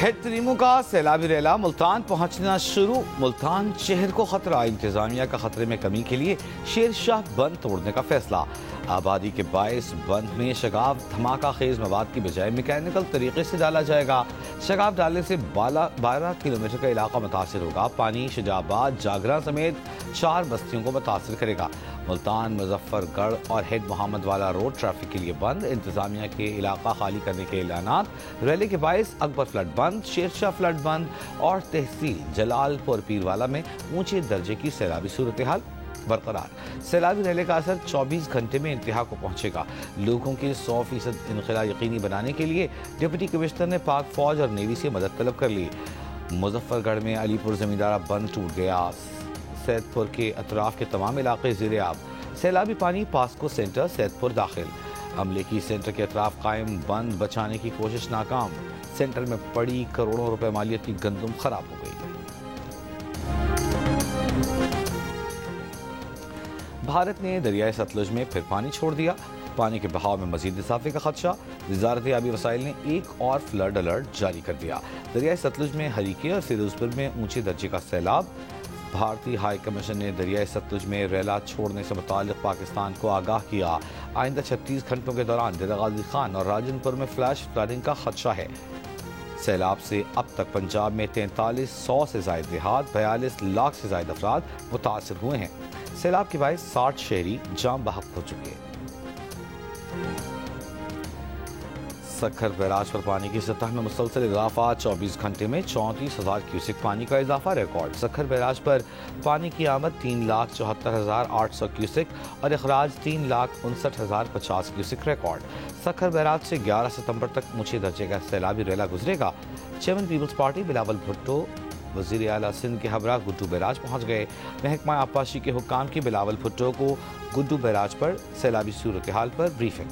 Head तरीमों का सैलाबी रैला मुल्तान पहुंचना शुरू। मुल्तान शहर को खतरा, इंतजामिया का खतरे में कमी के लिए शेर शाह बंद तोड़ने का फैसला। आबादी के बायस बंद में शगाफ धमाका खेज मवाद की बजाय मैकेनिकल तरीके से डाला जाएगा। शगाफ डालने से 12 किलोमीटर का इलाका मुतासर होगा। पानी शजाबाद जागरा समेत 4 बस्तियों को मुतासर करेगा। मुल्तान मुजफ्फरगढ़ और हेड मोहम्मद वाला रोड ट्रैफिक के लिए बंद। इंतजामिया के इलाका खाली करने के ऐलानात। रैली के बायस अकबर फ्लड बंद, शेरशाह फ्लड बंद और तहसील जलालपुर पीरवाला में ऊंचे दर्जे की सैलाबी सूरत हाल बरकरार। सैलाबी रैली का असर 24 घंटे में इंतहा को पहुंचेगा। लोगों के 100% इनखला यकीनी बनाने के लिए डिप्टी कमिश्नर ने पाक फौज और नेवी से मदद तलब कर ली। मुजफ्फरगढ़ में अलीपुर जमींदारा बंद टूट गया। सैदपुर के अतराफ के तमाम इलाके ज़ेरे आब। सैलाबी पानी पास्को सेंटर सैदपुर दाखिल। अमले की सेंटर के अतराफ कायम बंद बचाने की कोशिश नाकाम। सेंटर में पड़ी करोड़ों रुपए मालियत की गंदुम खराब हो गई। भारत ने दरियाए सतलुज में फिर पानी छोड़ दिया। पानी के बहाव में मजीद इजाफे का खदशा। वजारत आबी वसाइल ने एक और फ्लड अलर्ट जारी कर दिया। दरियाए सतलुज में हरीके और फिरोजपुर में ऊंचे दर्जे का सैलाब। भारतीय हाई कमीशन ने दरियाए सतलुज में रैला छोड़ने से मुताल्लिक पाकिस्तान को आगाह किया। आइंदा 36 घंटों के दौरान दिल गाजी खान और राजनपुर में फ्लैश फ्लडिंग का खदशा है। सैलाब से अब तक पंजाब में 4300 से ज्यादा देहात, 42 लाख से ज्यादा अफराद मुतासर हुए हैं। सैलाब के बायस 60 शहरी जाम बहक हो चुके हैं। सखर बैराज पर पानी की सतह में मुसलसल इजाफा। 24 घंटे में 34,000 क्यूसिक पानी का इजाफा रिकॉर्ड। सखर बैराज पर पानी की आमद 3,74,800 क्यूसिक और अखराज 3,59,050 क्यूसिक रिकॉर्ड। सखर बैराज से 11 सितंबर तक ऊंचे दर्जे का सैलाबी रैला गुजरेगा। चेयरमैन पीपल्स पार्टी बिलावल भुट्टो वज़ीर आला सिंध के हमरा गुड्डू बैराज पहुंच गए। महकमा आबपाशी के हुक्काम की बिलावल भुट्टो को गुड्डू बैराज पर सैलाबी सूरत हाल पर ब्रीफिंग।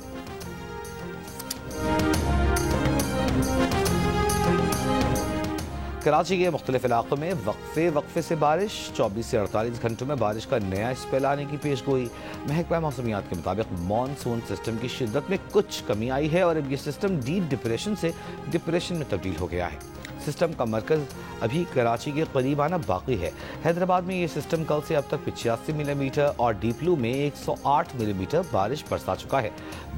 कराची के मुख्तलिफ इलाकों में वक्फे से बारिश। 24 से 48 घंटों में बारिश का नया स्पेल आने की पेशगोई। महकमा मौसमियात के मुताबिक मानसून सिस्टम की शिद्दत में कुछ कमी आई है और अब ये सिस्टम डीप डिप्रेशन से डिप्रेशन में तब्दील हो गया है। सिस्टम का मरकज अभी कराची के करीब आना बाकी है। हैदराबाद में ये सिस्टम कल से अब तक 85 मिलीमीटर और डीपलू में 108 मिलीमीटर बारिश बरसा चुका है।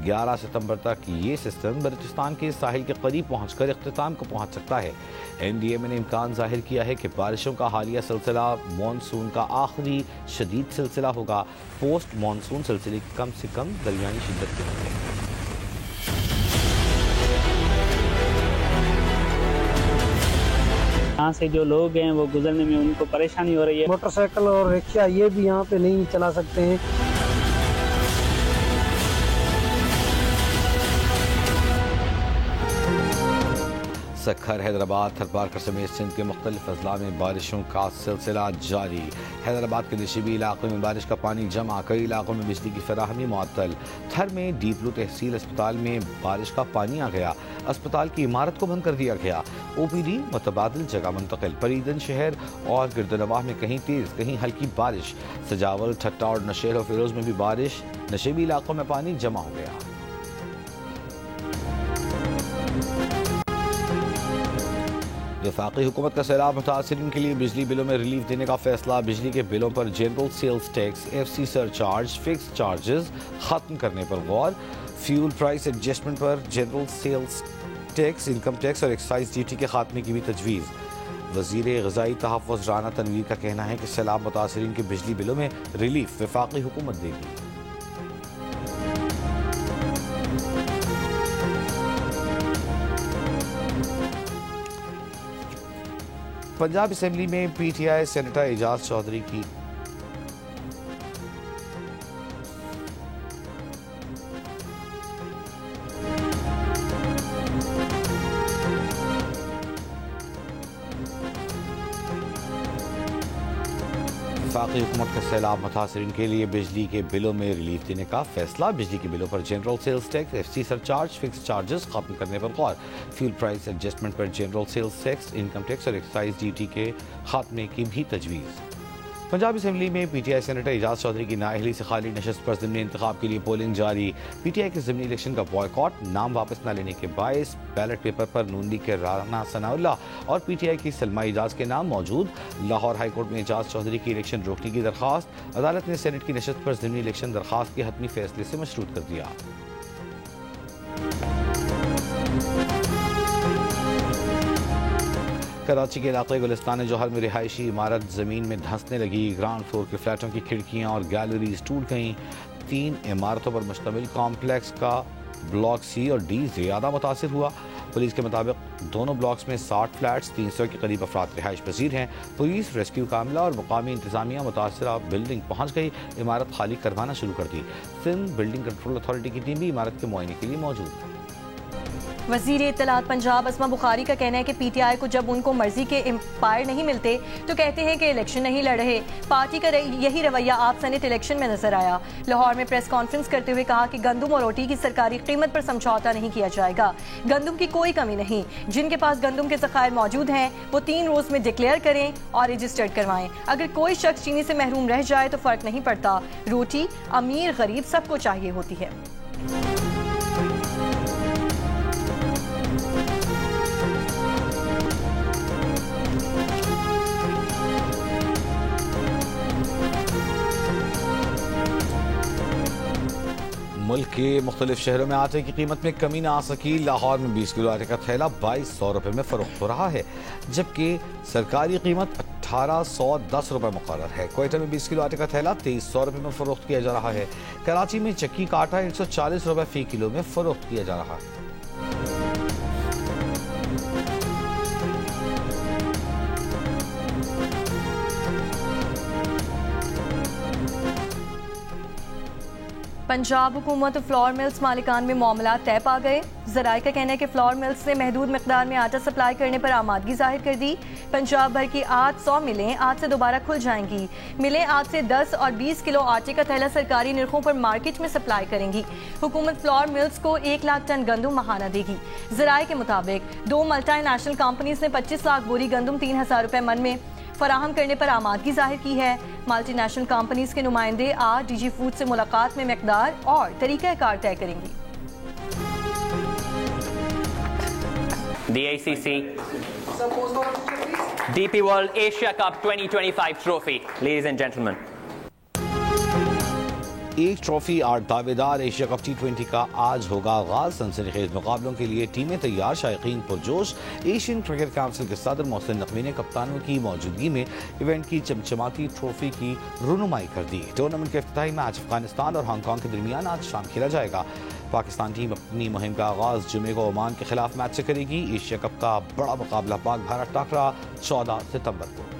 11 सितंबर तक ये सिस्टम बलूचिस्तान के साहिल के करीब पहुंचकर इख्तिताम को पहुंच सकता है। NDMA ने इम्कान जाहिर किया है कि बारिशों का हालिया सिलसिला मानसून का आखिरी शदीद सिलसिला होगा। पोस्ट मानसून सिलसिले कम से कम दरमियानी शिद्दत के होंगे। यहाँ से जो लोग हैं वो गुजरने में उनको परेशानी हो रही है। मोटरसाइकिल और रिक्शा ये भी यहाँ पे नहीं चला सकते हैं। सखर, हैदराबाद, थरपारकर समेत सिंध के मुख्तलिफ अजला में बारिशों का सिलसिला जारी। हैदराबाद के नशीबी इलाकों में बारिश का पानी जमा, कई इलाकों में बिजली की फराहमी मुअत्तल। थर में डीपलू तहसील अस्पताल में बारिश का पानी आ गया। अस्पताल की इमारत को बंद कर दिया गया। OPD मुतबादिल जगह मुंतकिल। परीदन शहर और गिरदनवाह में कहीं तेज कहीं हल्की बारिश। सजावल, ठट्टा और नशेर और फिरोज में भी बारिश। नशीबी इलाकों में पानी जमा हो गया। वफाकी हुकूमत का सैलाब मुतासिरीन के लिए बिजली बिलों में रिलीफ देने का फैसला। बिजली के बिलों पर general sales tax, FC surcharge, fix charges खत्म करने पर गौर। फ्यूल प्राइस एडजस्टमेंट पर general sales tax, income tax और एक्साइज ड्यूटी के खात्मे की भी तजवीज़। वज़ीर ग़ज़ाई तहफ़्फ़ुज़ राना तनवीर का कहना है कि सैलाब मुतासिरीन के बिजली बिलों में रिलीफ वफाकी हुकूमत देगी। पंजाब असेंबली में PTI सेनेटर एजाज चौधरी की वफाकी हुकूमत का सैलाब मुतासिरीन के लिए बिजली के बिलों में रिलीफ देने का फैसला। बिजली के बिलों पर general sales tax, FC surcharge, fix charges खत्म करने पर गौर। फ्यूल प्राइस एडजस्टमेंट पर general sales tax, income tax और एक्साइज ड्यूटी के खात्मे की भी तजवीज़। पंजाब असम्बली में PTI सेनेटर एजाज चौधरी की नाअहली से खाली नशस्त पर ज़िमनी इंतखाब के लिए पोलिंग जारी। PTI के ज़िमनी इलेक्शन का बॉयकॉट, नाम वापस न लेने के बायस बैलेट पेपर पर नून लीग के राना सनाउल्लाह और PTI की सलमा एजाज के नाम मौजूद। लाहौर हाई कोर्ट में एजाज चौधरी की इलेक्शन रोकने की दरख्वास्त, अदालत ने सेनेट की नशस्त पर ज़िमनी इलेक्शन दरख्वास्त के हतमी फैसले से मशरूत कर दिया। कराची के इलाके गुलिस्तान जौहर में रिहायशी इमारत ज़मीन में धंसने लगी। ग्राउंड फ्लोर के फ्लैटों की खिड़कियां और गैलरीज टूट गईं। 3 इमारतों पर मुश्तमिल कॉम्प्लेक्स का ब्लॉक C और D ज़्यादा मुतासिर हुआ। पुलिस के मुताबिक दोनों ब्लॉक्स में 60 फ्लैट्स, 300 के करीब अफराद रिहाइश पजीर हैं। पुलिस, रेस्क्यू कामला और मुकामी इंतजामिया मुतासरा बिल्डिंग पहुँच गई, इमारत खाली करवाना शुरू कर दी। सिंध बिल्डिंग कंट्रोल अथॉरिटी की टीम भी इमारत के मुआयने के लिए मौजूद है। वज़ीर इत्तलात पंजाब अस्मा बुखारी का कहना है कि PTI को जब उनको मर्जी के एम्पायर नहीं मिलते तो कहते हैं कि इलेक्शन नहीं लड़ रहे। पार्टी का यही रवैया आप सेनेट इलेक्शन में नजर आया। लाहौर में प्रेस कॉन्फ्रेंस करते हुए कहा कि गंदम और रोटी की सरकारी कीमत पर समझौता नहीं किया जाएगा। गंदम की कोई कमी नहीं, जिनके पास गंदम के ज़खायर मौजूद हैं वो 3 रोज में डिक्लेयर करें और रजिस्टर्ड करवाएं। अगर कोई शख्स चीनी से महरूम रह जाए तो फर्क नहीं पड़ता, रोटी अमीर गरीब सबको चाहिए होती है। मुल्क के मुख्तलिफ शहरों में आटे की कीमत में कमी न आ सकी। लाहौर में 20 किलो आटे का थैला 2200 रुपये में फरोख्त हो रहा है, जबकि सरकारी कीमत 1810 रुपये मुकर्रर है। क्वेटा में 20 किलो आटे का थैला 2300 रुपये में फरोख्त किया जा रहा है। कराची में चक्की का आटा 140 रुपये फी किलो में फरोख्त किया जा रहा है। पंजाब हुकूमत फ्लोर मिल्स मालिकान में मामला तय पा गए। ज़राए का कहना है कि फ्लोर मिल्स ने महदूद मिकदार में आटा सप्लाई करने पर आमादगी जाहिर कर दी। पंजाब भर की 800 मिलें आज से दोबारा खुल जाएंगी। मिलें आज से 10 और 20 किलो आटे का थैला सरकारी निर्खों पर मार्केट में सप्लाई करेंगी। हुकूमत फ्लोर मिल्स को 1 लाख टन गंदम माहाना देगी। ज़राए के मुताबिक 2 मल्टीनेशनल कंपनीज ने 25 लाख बोरी गंदम 3000 रुपये मन में फराहम करने पर आमादगी जाहिर की है। मल्टीनेशनल कंपनीज के नुमाइंदे आज DG फूड से मुलाकात में मिकदार और तरीक़ाकार तय करेंगी। The ACC DP World Asia Cup 2025 trophy, ladies and gentlemen. एक ट्रॉफी 8 दावेदार। एशिया कप T20 का आज होगा आगाज। सनसनीखेज मुकाबलों के लिए टीमें तैयार, शायकीन पुरजोश। एशियन क्रिकेट काउंसिल के सदर मोहसिन नकवी ने कप्तानों की मौजूदगी में इवेंट की चमचमाती ट्रॉफी की रुनुमाई कर दी। टूर्नामेंट के इफ्तिताही मैच अफगानिस्तान और हांगकॉन्ग के दरमियान आज शाम खेला जाएगा। पाकिस्तान टीम अपनी मुहिम का आगाज जुमे को ओमान के खिलाफ मैच से करेगी। एशिया कप का बड़ा मुकाबला पाक भारत टाकरा 14 सितंबर को।